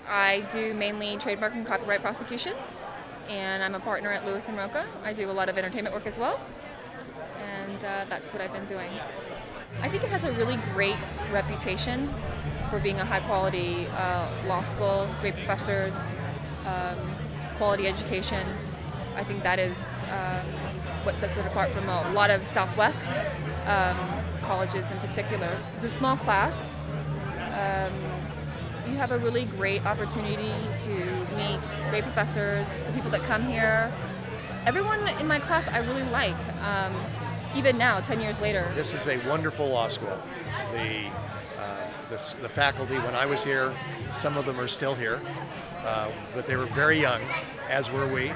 I do mainly trademark and copyright prosecution, and I'm a partner at Lewis and Roca. I do a lot of entertainment work as well, and that's what I've been doing. I think it has a really great reputation for being a high-quality law school, great professors, quality education. I think that is what sets it apart from a lot of Southwest colleges in particular. The small class, you have a really great opportunity to meet great professors, the people that come here. Everyone in my class I really like, even now, 10 years later. This is a wonderful law school. The faculty, when I was here, some of them are still here, but they were very young, as were we.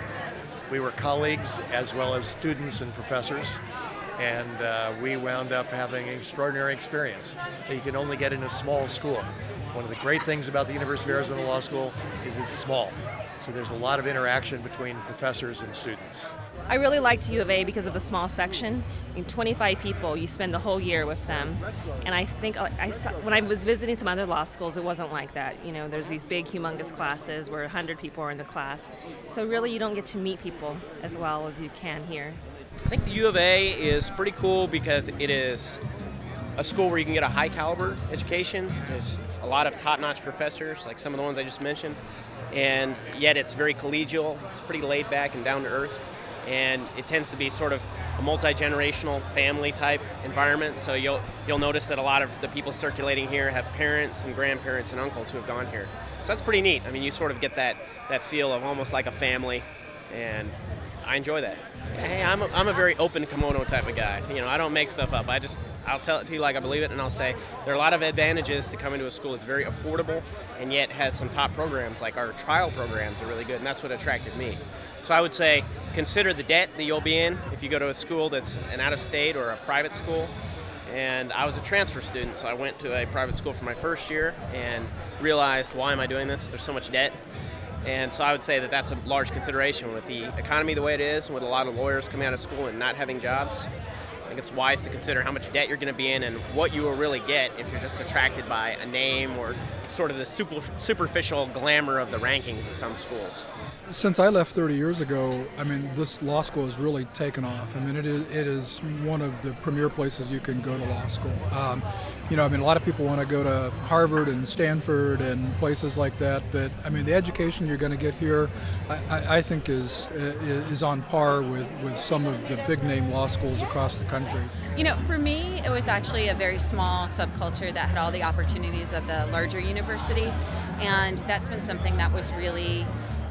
We were colleagues as well as students and professors, and we wound up having an extraordinary experience that you can only get in a small school. One of the great things about the University of Arizona Law School is it's small, so there's a lot of interaction between professors and students. I really liked U of A because of the small section. In 25 people, you spend the whole year with them. And I think when I was visiting some other law schools, it wasn't like that. You know, there's these big, humongous classes where 100 people are in the class. So really, you don't get to meet people as well as you can here. I think the U of A is pretty cool because it is a school where you can get a high caliber education. There's a lot of top-notch professors, like some of the ones I just mentioned. And yet it's very collegial. It's pretty laid back and down to earth. And it tends to be sort of a multi-generational family type environment. So you'll notice that a lot of the people circulating here have parents and grandparents and uncles who have gone here. So that's pretty neat. I mean, you sort of get that feel of almost like a family, and I enjoy that. Hey, I'm a very open kimono type of guy. You know, I don't make stuff up. I'll tell it to you like I believe it, and I'll say there are a lot of advantages to coming to a school that's very affordable and yet has some top programs. Like our trial programs are really good, and that's what attracted me. So I would say consider the debt that you'll be in if you go to a school that's an out-of-state or a private school. And I was a transfer student, so I went to a private school for my first year and realized, why am I doing this? There's so much debt. And so I would say that that's a large consideration with the economy the way it is, and with a lot of lawyers coming out of school and not having jobs. I think it's wise to consider how much debt you're going to be in and what you will really get if you're just attracted by a name or sort of the superficial glamour of the rankings of some schools. Since I left 30 years ago, I mean, this law school has really taken off. I mean, it is one of the premier places you can go to law school. You know, I mean, a lot of people want to go to Harvard and Stanford and places like that, but I mean, the education you're going to get here, I think is on par with some of the big name law schools across the country. You know, for me, it was actually a very small subculture that had all the opportunities of the larger university, and that's been something that was really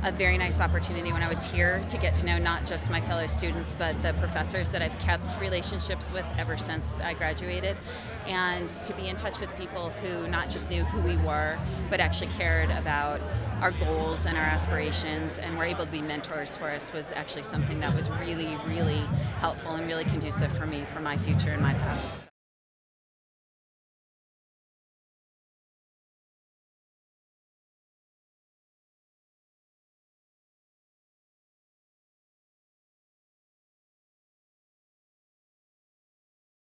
a very nice opportunity when I was here to get to know not just my fellow students but the professors that I've kept relationships with ever since I graduated, and to be in touch with people who not just knew who we were but actually cared about our goals and our aspirations and were able to be mentors for us was actually something that was really, really helpful and really conducive for me for my future and my path.